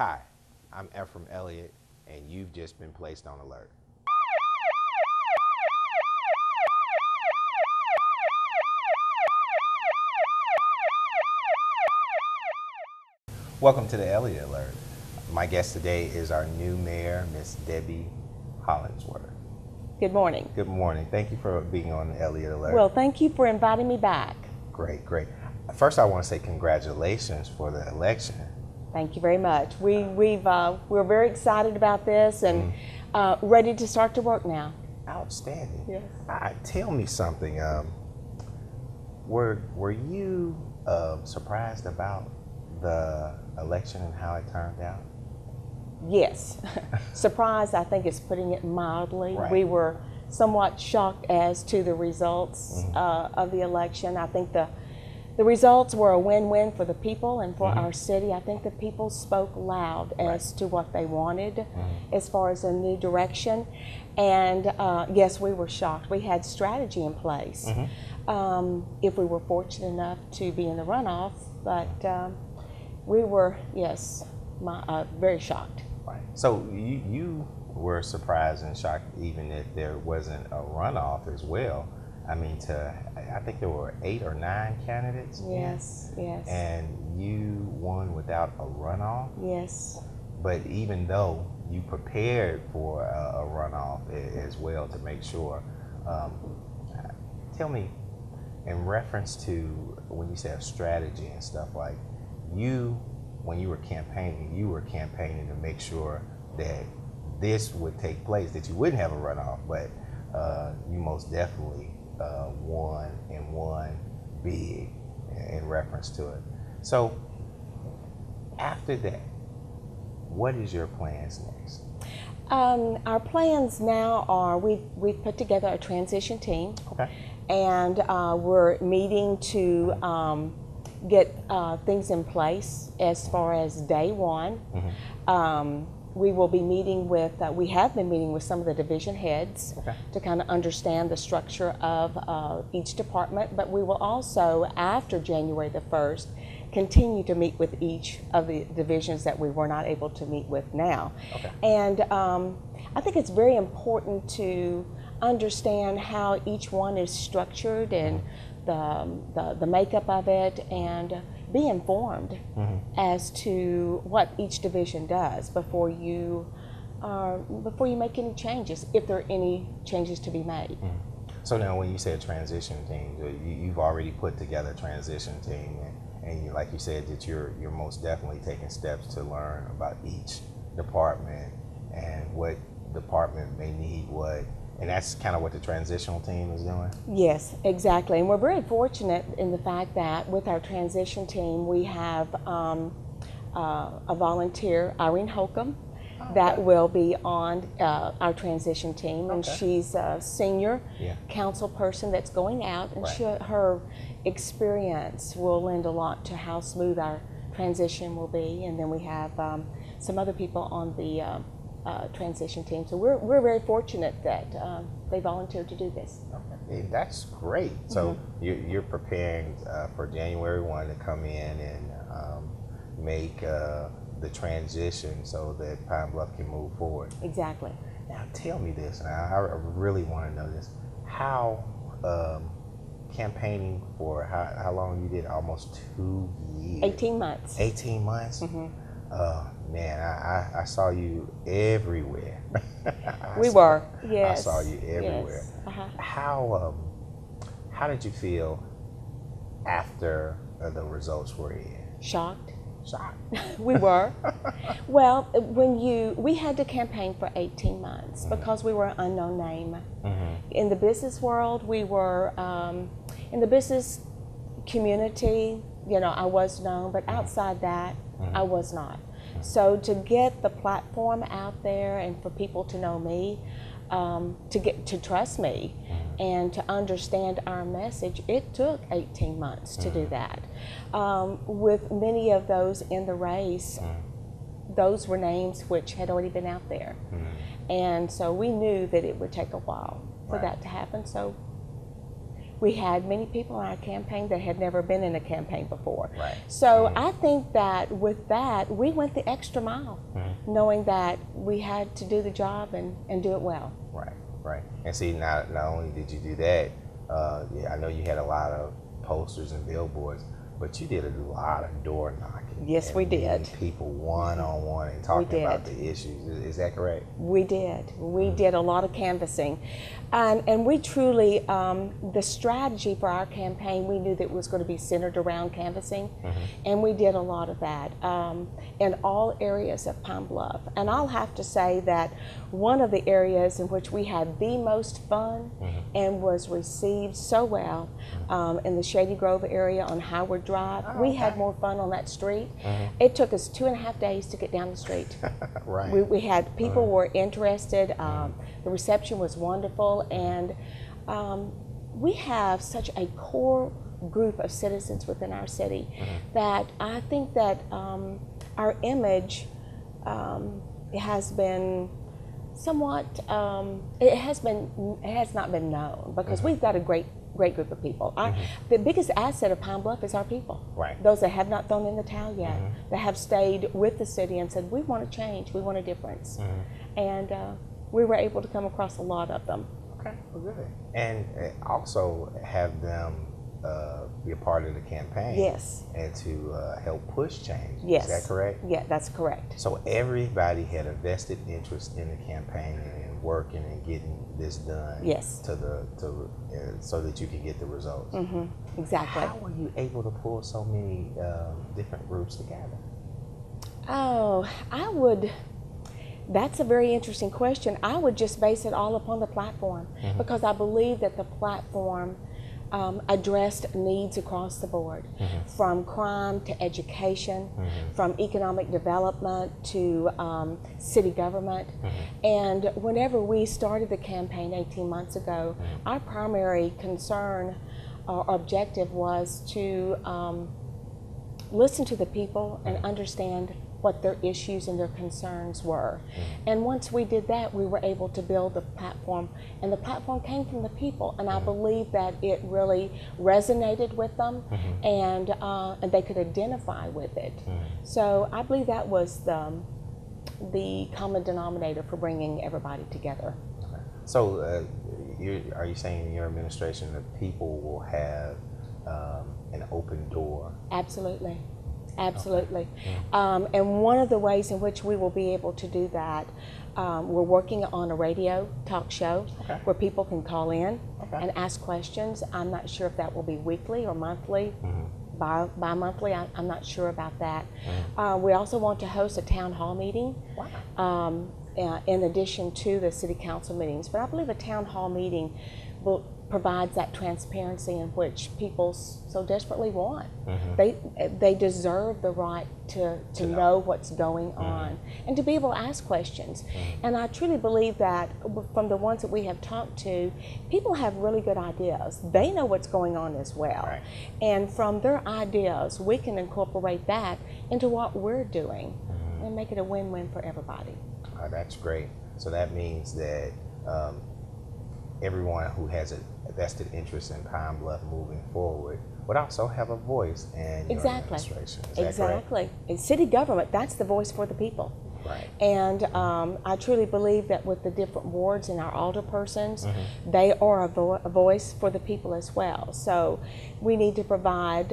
Hi, I'm Ephraim Elliott, and you've just been placed on alert. Welcome to the Elliott Alert. My guest today is our new mayor, Miss Debe Hollingsworth. Good morning. Good morning. Thank you for being on the Elliott Alert. Well, thank you for inviting me back. Great, great. First, I want to say congratulations for the election. Thank you very much. We're very excited about this and ready to start to work now. Outstanding. Yes. Tell me something. Were you surprised about the election and how it turned out? Yes. Surprised, I think, is putting it mildly. Right. We were somewhat shocked as to the results of the election. I think the results were a win-win for the people and for our city. I think the people spoke loud as to what they wanted as far as a new direction. And yes, we were shocked. We had strategy in place if we were fortunate enough to be in the runoff, but we were, yes, very shocked. Right. So you were surprised and shocked even if there wasn't a runoff as well. I mean, I think there were 8 or 9 candidates. Yes, yes. And you won without a runoff. Yes. But even though you prepared for a runoff as well to make sure, tell me, in reference to when you say a strategy and stuff, like when you were campaigning to make sure that this would take place, that you wouldn't have a runoff, but you most definitely won big in reference to it. So after that, what is your plans next? Our plans now are we've put together a transition team, and we're meeting to get things in place as far as day one. We will be meeting with, we have been meeting with some of the division heads to kind of understand the structure of each department, but we will also, after January the 1st, continue to meet with each of the divisions that we were not able to meet with now. And I think it's very important to understand how each one is structured and the makeup of it, and be informed as to what each division does before you make any changes, if there are any changes to be made. So now, when you said transition team, you've already put together a transition team, and like you said, that you're most definitely taking steps to learn about each department and what department may need what. And that's kind of what the transitional team is doing? Yes, exactly. And we're very fortunate in the fact that with our transition team, we have a volunteer, Irene Holcomb, that will be on our transition team. And she's a senior council person that's going out, and her experience will lend a lot to how smooth our transition will be. And then we have some other people on the transition team. So we're very fortunate that they volunteered to do this. Okay. That's great. So you're preparing for January 1 to come in and make the transition so that Pine Bluff can move forward. Exactly. Now tell me this, and I really want to know this, how campaigning for how long you did? Almost 2 years. 18 months. 18 months? Man, I saw you everywhere. Yes. I saw you everywhere. Yes. How did you feel after the results were in? Shocked. Shocked. We were. Well, we had to campaign for 18 months because we were an unknown name. In the business world, we were, in the business community, I was known, but outside that, I was not. So to get the platform out there and for people to know me, to trust me, and to understand our message, it took 18 months to do that. With many of those in the race, those were names which had already been out there. And so we knew that it would take a while for that to happen. So we had many people in our campaign that had never been in a campaign before. Right. So I think that with that, we went the extra mile, knowing that we had to do the job and do it well. Right, right. And see, not only did you do that, I know you had a lot of posters and billboards, but you did a lot of door knocking. Yes, we did. Meeting people one-on-one and talking about the issues. Is that correct? We did. We did a lot of canvassing. And we truly, the strategy for our campaign, we knew that it was going to be centered around canvassing. And we did a lot of that in all areas of Pine Bluff. And I'll have to say that one of the areas in which we had the most fun and was received so well in the Shady Grove area on Howard Drive. We had more fun on that street. It took us 2.5 days to get down the street. Right. We had people were interested. The reception was wonderful, and we have such a core group of citizens within our city that I think that our image has been somewhat. It has not been known because we've got a great group of people. The biggest asset of Pine Bluff is our people. Right. Those that have not thrown in the towel yet, that have stayed with the city and said, we want to change, we want a difference. And we were able to come across a lot of them. Okay, well, good. And also have them be a part of the campaign. Yes. And to help push change. Yes. Is that correct? Yeah, that's correct. So everybody had a vested interest in the campaign and working and getting this done. Yes. So that you can get the results. Exactly. How were you able to pull so many different groups together? Oh, that's a very interesting question. I would just base it all upon the platform because I believe that the platform addressed needs across the board, from crime to education, from economic development to city government. And whenever we started the campaign 18 months ago, our primary concern or objective was to listen to the people and understand what their issues and their concerns were. And once we did that, we were able to build the platform, and the platform came from the people, and I believe that it really resonated with them, and they could identify with it. So I believe that was the common denominator for bringing everybody together. Okay. So are you saying in your administration that people will have an open door? Absolutely. Absolutely. And one of the ways in which we will be able to do that, we're working on a radio talk show where people can call in and ask questions. I'm not sure if that will be weekly or monthly, bi-monthly. I'm not sure about that. We also want to host a town hall meeting in addition to the city council meetings. But I believe a town hall meeting provides that transparency in which people so desperately want. They deserve the right to know what's going on and to be able to ask questions. And I truly believe that from the ones that we have talked to, people have really good ideas. They know what's going on as well. Right. And from their ideas, we can incorporate that into what we're doing and make it a win-win for everybody. That's great. So that means that everyone who has a vested interest in Pine Bluff moving forward would also have a voice in your administration. Is that exactly. In city government, that's the voice for the people. Right. And I truly believe that with the different wards and our alderpersons, they are a voice for the people as well. So we need to provide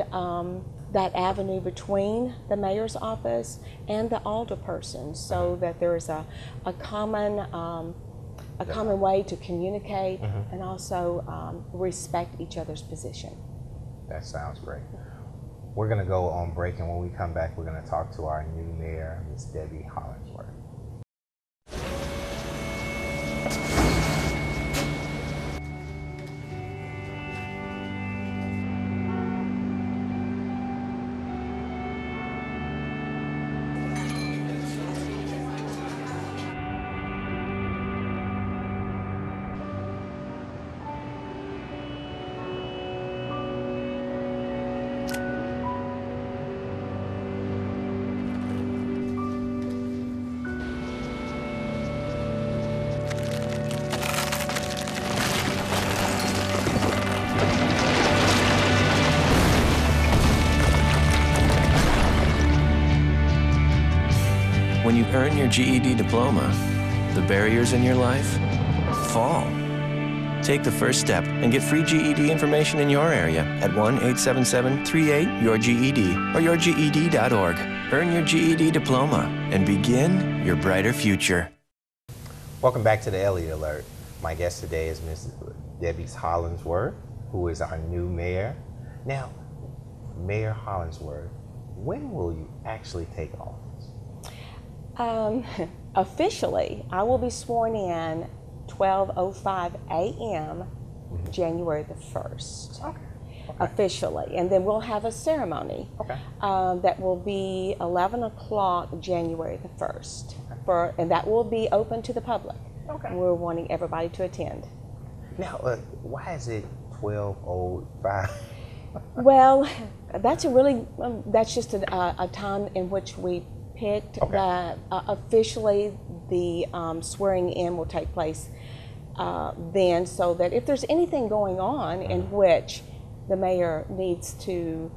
that avenue between the mayor's office and the alderpersons so that there is a common way to communicate and also respect each other's position. That sounds great. We're going to go on break, and when we come back, we're going to talk to our new mayor, Ms. Debe Hollingsworth. When you earn your GED diploma, the barriers in your life fall. Take the first step and get free GED information in your area at 1-877-38-YOUR-GED or yourged.org. Earn your GED diploma and begin your brighter future. Welcome back to the Elliott Alert. My guest today is Ms. Debe Hollingsworth, who is our new mayor. Now, Mayor Hollingsworth, when will you actually take office? Officially, I will be sworn in 12:05 a.m. January the 1st. Okay. Officially, and then we'll have a ceremony that will be 11 o'clock January the 1st, and that will be open to the public. Okay. We're wanting everybody to attend. Now, why is it 12:05? Well, that's that's just a time in which we picked. That officially the swearing in will take place then, so that if there's anything going on in which the mayor needs to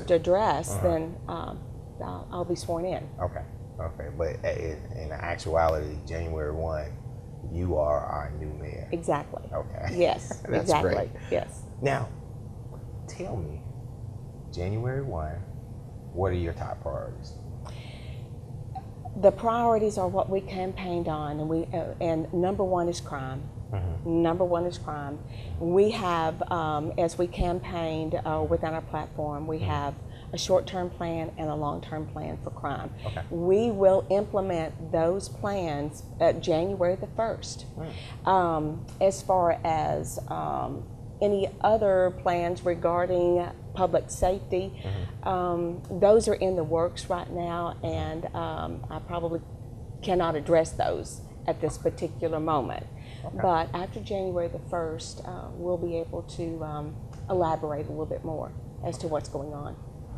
address, then I'll be sworn in. Okay. But in actuality, January 1, you are our new mayor. Exactly. Okay. Yes. That's exactly. great. Yes. Now, tell me, January 1, what are your top priorities? The priorities are what we campaigned on, and number one is crime. Number one is crime. We have, as we campaigned within our platform, we have a short-term plan and a long-term plan for crime. We will implement those plans at January the 1st. As far as any other plans regarding public safety, those are in the works right now, and I probably cannot address those at this particular moment. But after January the 1st, we'll be able to elaborate a little bit more as to what's going on.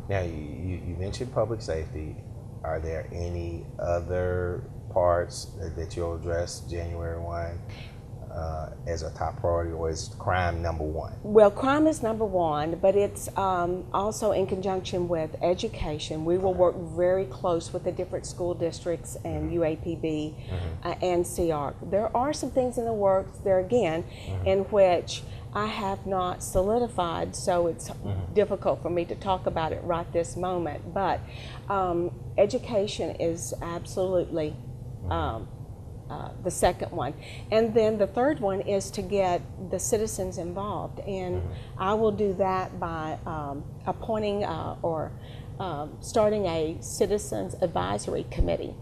Now, you mentioned public safety. Are there any other parts that you'll address January 1 as a top priority, or is crime number one? Well, crime is number one, but it's also in conjunction with education. We will work very close with the different school districts and UAPB and CR. There are some things in the works there again in which I have not solidified, so it's difficult for me to talk about it right this moment. But education is absolutely the second one. And then the third one is to get the citizens involved. And I will do that by appointing or starting a citizens advisory committee.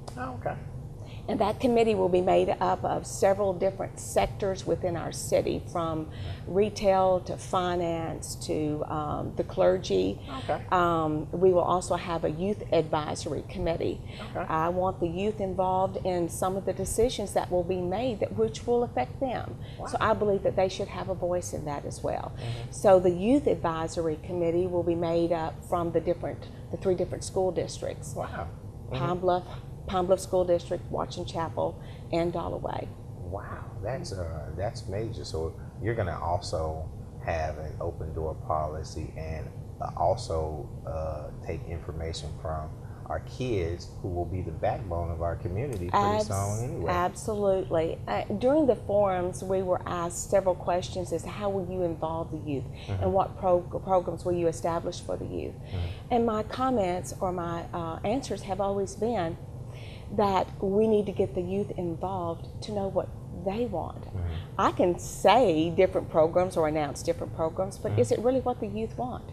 And that committee will be made up of several different sectors within our city, from retail to finance to the clergy. We will also have a youth advisory committee. I want the youth involved in some of the decisions that will be made which will affect them. So I believe that they should have a voice in that as well. So the youth advisory committee will be made up from the three different school districts. Pine Bluff School District, Watson Chapel, and Dollaway. Wow, that's major. So you're going to also have an open door policy and also take information from our kids, who will be the backbone of our community pretty soon anyway. Absolutely. During the forums, we were asked several questions as to how will you involve the youth and what programs will you establish for the youth. And my comments or my answers have always been that we need to get the youth involved to know what they want. I can say different programs or announce different programs, but is it really what the youth want?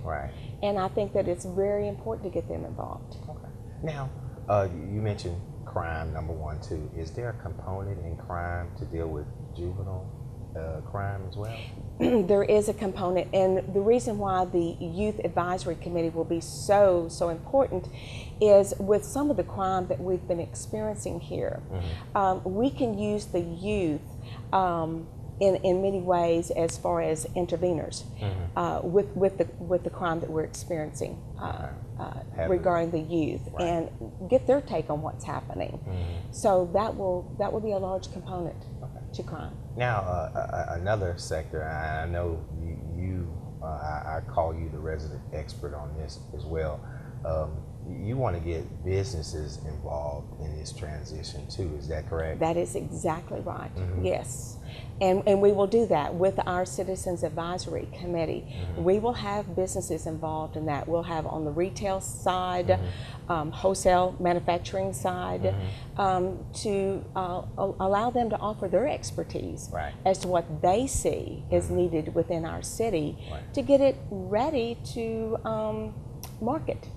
And I think that it's very important to get them involved. Now, you mentioned crime number one, too. Is there a component in crime to deal with juvenile crime as well? There is a component, and the reason why the Youth Advisory Committee will be so important is with some of the crime that we've been experiencing here, we can use the youth in many ways as far as interveners with the crime that we're experiencing regarding the youth, and get their take on what's happening. So that will be a large component to crime. Now, another sector, I know I call you the resident expert on this as well. you want to get businesses involved in this transition too. Is that correct? That is exactly right. Yes. And we will do that with our Citizens Advisory Committee. We will have businesses involved in that. We'll have on the retail side, wholesale manufacturing side, to allow them to offer their expertise as to what they see is needed within our city to get it ready to market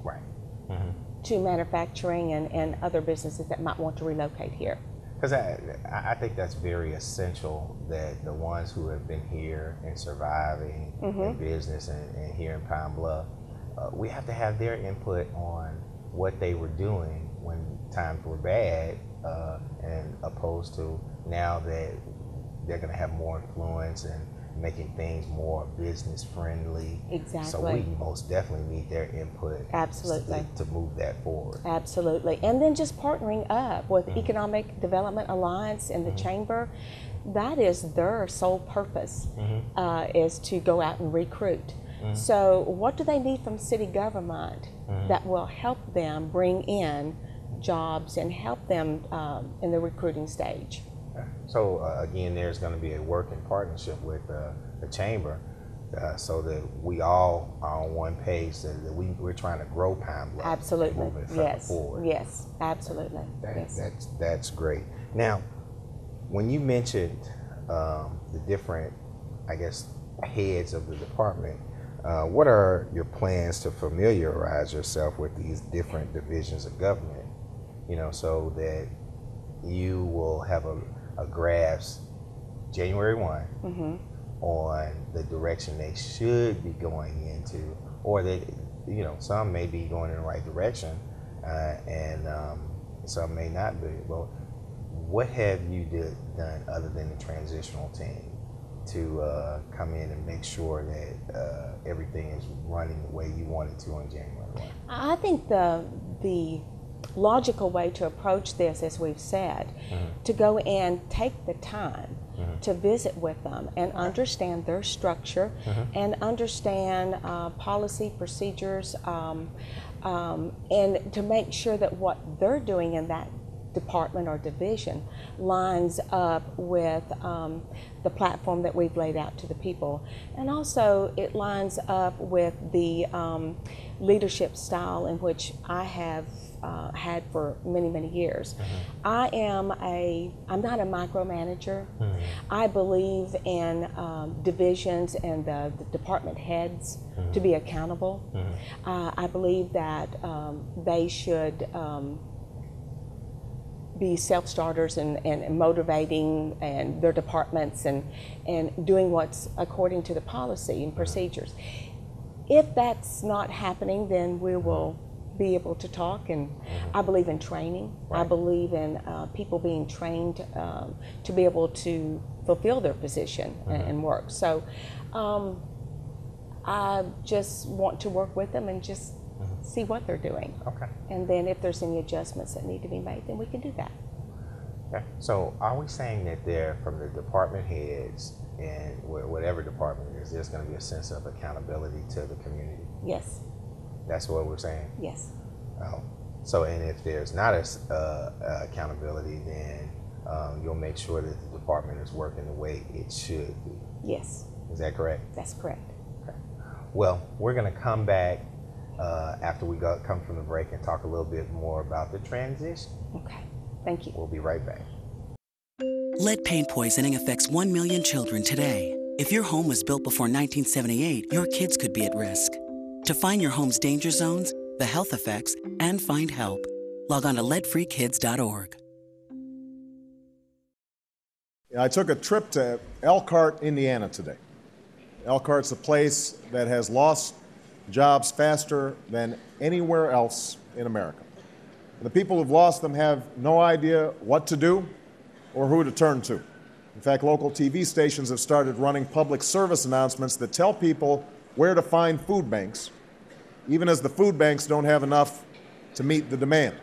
to manufacturing and other businesses that might want to relocate here. Because I think that's very essential, that the ones who have been here and surviving in business and here in Pine Bluff, we have to have their input on what they were doing when times were bad, and opposed to now that they're going to have more influence and making things more business friendly. Exactly. So we most definitely need their input. Absolutely. To move that forward. Absolutely. And then just partnering up with Economic Development Alliance and the Chamber. That is their sole purpose, is to go out and recruit. So what do they need from city government that will help them bring in jobs and help them in the recruiting stage? So again, there's going to be a working partnership with the Chamber, so that we all are on one page, that we're trying to grow Pine Bluff. Absolutely. Yes. Forward. Yes. Absolutely. That's great. Now, when you mentioned the different, I guess, heads of the department, what are your plans to familiarize yourself with these different divisions of government? You know, so that you will have a grasp January 1 on the direction they should be going into, or that, you know, some may be going in the right direction, and some may not be. Well, what have you done other than the transitional team to come in and make sure that everything is running the way you want it to on January 1? I think the logical way to approach this, as we've said, to go and take the time to visit with them and understand their structure and understand policy, procedures, and to make sure that what they're doing in that department or division lines up with the platform that we've laid out to the people. And also it lines up with the leadership style in which I have had for many, many years. I'm not a micromanager. I believe in divisions and the department heads to be accountable. I believe that they should be self-starters and motivating and their departments and doing what's according to the policy and procedures. If that's not happening, then we will be able to talk, and I believe in training. I believe in people being trained to be able to fulfill their position and work. So I just want to work with them and just see what they're doing. Okay. And then if there's any adjustments that need to be made, then we can do that. Okay. So are we saying that there, from the department heads and whatever department it is, there's going to be a sense of accountability to the community? Yes. That's what we're saying? Yes. Oh. So, and if there's not accountability, then you'll make sure that the department is working the way it should be? Yes. Is that correct? That's correct. Okay. Well, we're going to come back after we come from the break and talk a little bit more about the transition. Okay. Thank you. We'll be right back. Lead paint poisoning affects 1 million children today. If your home was built before 1978, your kids could be at risk. To find your home's danger zones, the health effects, and find help, log on to leadfreekids.org. I took a trip to Elkhart, Indiana today. Elkhart's a place that has lost jobs faster than anywhere else in America. The people who've lost them have no idea what to do or who to turn to. In fact, local TV stations have started running public service announcements that tell people where to find food banks, even as the food banks don't have enough to meet the demand.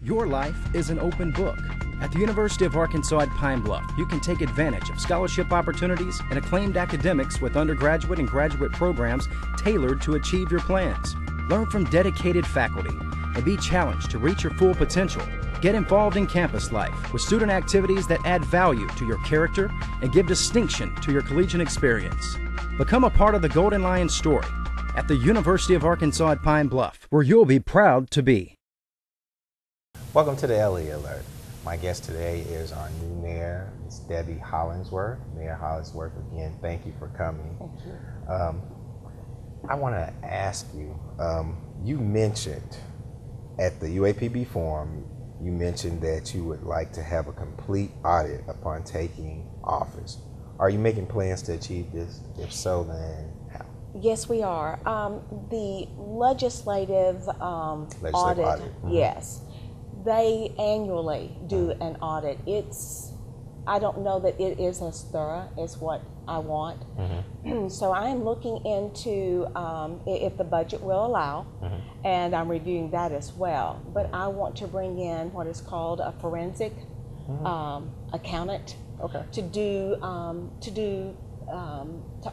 Your life is an open book. At the University of Arkansas at Pine Bluff, you can take advantage of scholarship opportunities and acclaimed academics with undergraduate and graduate programs tailored to achieve your plans. Learn from dedicated faculty and be challenged to reach your full potential. Get involved in campus life with student activities that add value to your character and give distinction to your collegiate experience. Become a part of the Golden Lion story at the University of Arkansas at Pine Bluff, where you'll be proud to be. Welcome to the Elliott Alert. My guest today is our new mayor, Ms. Debe Hollingsworth. Mayor Hollingsworth, again, thank you for coming. Thank you. I want to ask you, you mentioned at the UAPB forum, you mentioned that you would like to have a complete audit upon taking office. Are you making plans to achieve this? If so, then how? Yes, we are. The legislative audit, Mm-hmm. yes, they annually do an audit. I don't know that it is as thorough as what I want. Mm-hmm. So I am looking into if the budget will allow, mm-hmm. and I'm reviewing that as well. But I want to bring in what is called a forensic accountant Okay. to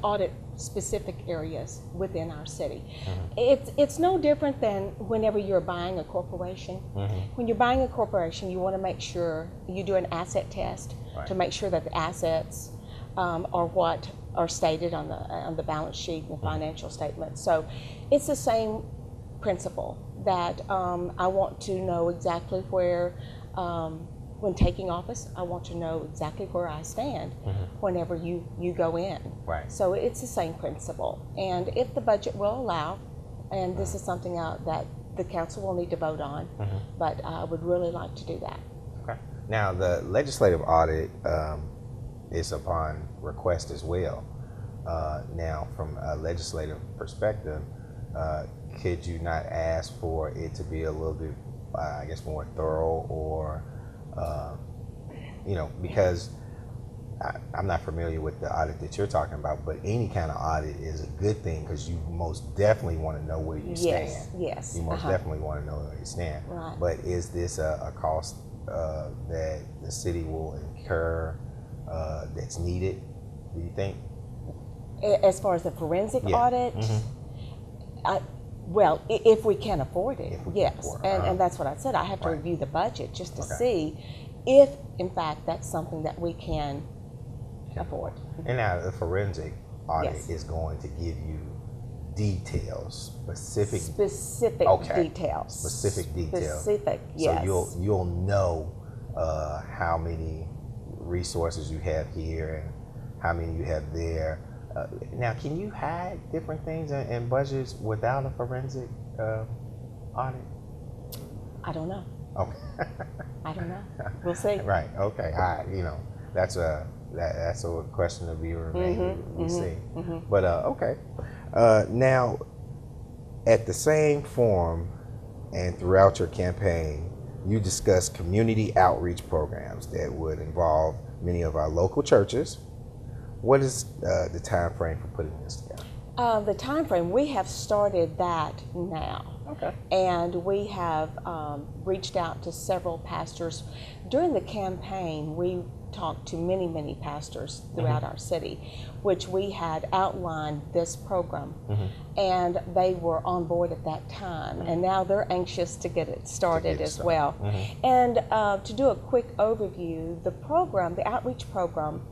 audit specific areas within our city. Mm-hmm. It's no different than whenever you're buying a corporation. Mm-hmm. When you're buying a corporation, you want to make sure you do an asset test Right. to make sure that the assets are what are stated on the balance sheet and the financial statement. So it's the same principle that I want to know exactly where, when taking office, I want to know exactly where I stand whenever you go in. Right. So it's the same principle. And if the budget will allow, and this is something that the council will need to vote on, but I would really like to do that. Okay. Now, the legislative audit is upon request as well. Now, from a legislative perspective, could you not ask for it to be a little bit, I guess, more thorough, or, because I'm not familiar with the audit that you're talking about, but any kind of audit is a good thing because you most definitely want to know where you stand. Yes. You most definitely want to know where you stand. Right. But is this a cost that the city will incur that's needed, do you think? As far as the forensic audit, well, if we can afford it, yes. And that's what I said. I have to review the budget just to see if, in fact, that's something that we can afford. And now the forensic audit is going to give you details, specific details. Specific, So yes. you'll know how many resources you have here and how many you have there. Now, can you hide different things in budgets without a forensic audit? I don't know. Okay. I don't know. We'll see. Right. Okay. That's a question to be remained. We see. But okay. Now, at the same forum and throughout your campaign, you discussed community outreach programs that would involve many of our local churches. What is the time frame for putting this together? The time frame, we have started that now. Okay. And we have reached out to several pastors. During the campaign, we talked to many pastors throughout our city, which we had outlined this program, and they were on board at that time. And now they're anxious to get it started as well. And to do a quick overview, the program, the outreach program,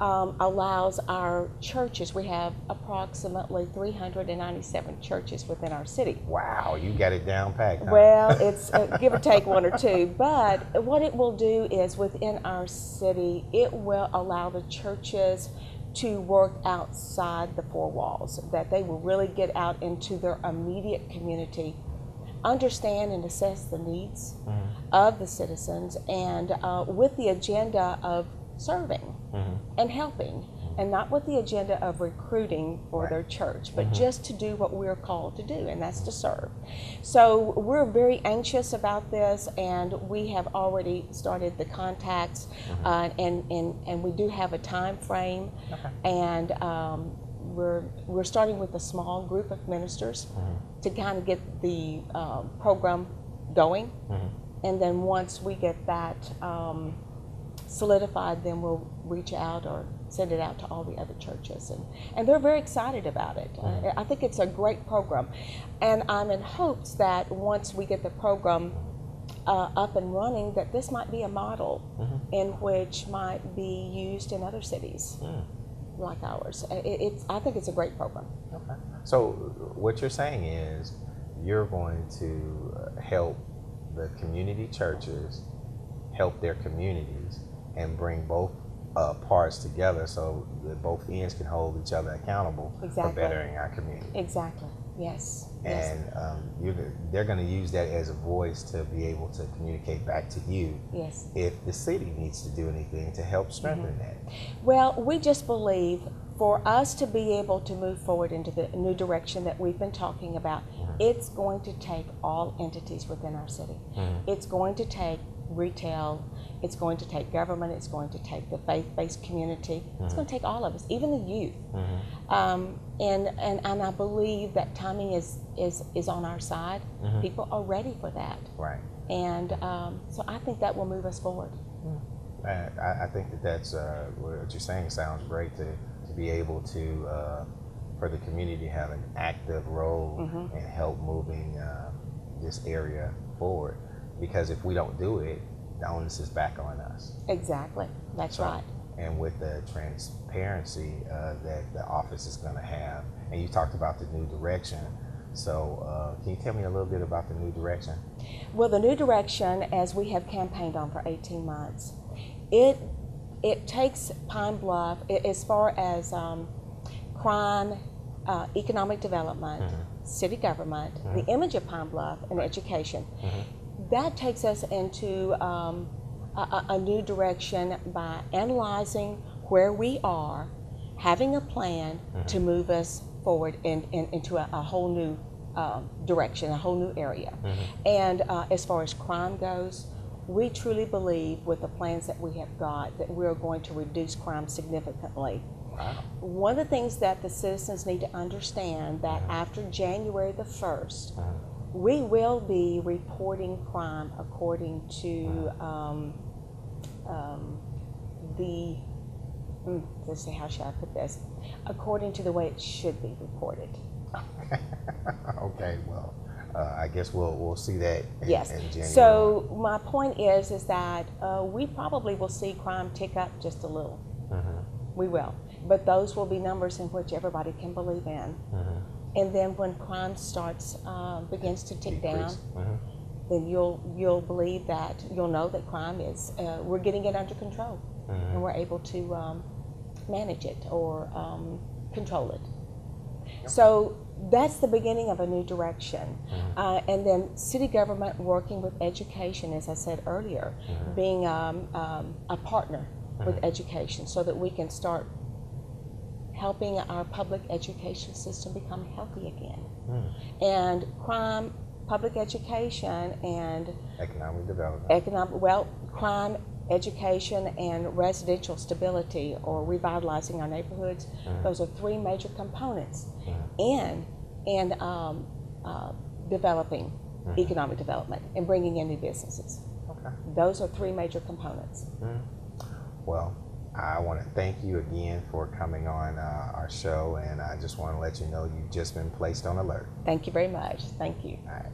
allows our churches, we have approximately 397 churches within our city. Wow, you got it down packed, huh? Well, it's give or take one or two, but what it will do is within our city, it will allow the churches to work outside the four walls, that they will really get out into their immediate community, understand and assess the needs of the citizens, and with the agenda of serving and helping, and not with the agenda of recruiting for their church, but just to do what we're called to do, and that's to serve. So we're very anxious about this, and we have already started the contacts, and we do have a time frame, and we're starting with a small group of ministers to kind of get the program going. And then once we get that solidified, then we'll reach out or send it out to all the other churches. And they're very excited about it. I think it's a great program. And I'm in hopes that once we get the program up and running, that this might be a model in which might be used in other cities like ours. I think it's a great program. Okay. So what you're saying is you're going to help the community churches help their communities and bring both parts together so that both ends can hold each other accountable for bettering our community. Exactly. Yes. And they're going to use that as a voice to be able to communicate back to you if the city needs to do anything to help strengthen that. Well, we just believe for us to be able to move forward into the new direction that we've been talking about, it's going to take all entities within our city. It's going to take retail, it's going to take government, it's going to take the faith-based community, it's going to take all of us, even the youth. And I believe that timing is on our side. People are ready for that. Right. And so I think that will move us forward. I think that's what you're saying sounds great to be able to for the community to have an active role in help moving this area forward. Because if we don't do it, the onus is back on us. Exactly. That's right. And with the transparency that the office is going to have, and you talked about the new direction. So can you tell me a little bit about the new direction? Well, the new direction, as we have campaigned on for 18 months, it takes Pine Bluff, as far as crime, economic development, city government, the image of Pine Bluff, and education. That takes us into a new direction by analyzing where we are, having a plan to move us forward into a whole new direction, a whole new area. And as far as crime goes, we truly believe with the plans that we have got that we're going to reduce crime significantly. Wow. One of the things that the citizens need to understand that after January the 1st, we will be reporting crime according to let's see, how should I put this? According to the way it should be reported. Okay, well, I guess we'll see that in January. So my point is that we probably will see crime tick up just a little. We will. But those will be numbers in which everybody can believe in. And then when crime begins to tick down, then you'll believe that, you'll know that crime is, we're getting it under control, and we're able to manage it or control it. So that's the beginning of a new direction. And then city government working with education, as I said earlier, being a partner with education so that we can start helping our public education system become healthy again. And crime, public education, and economic development. Crime, education, and residential stability, or revitalizing our neighborhoods. Those are three major components in developing economic development and bringing in new businesses. Those are three major components. Well, I want to thank you again for coming on our show, and I just want to let you know you've just been placed on alert. Thank you very much. Thank you. All right.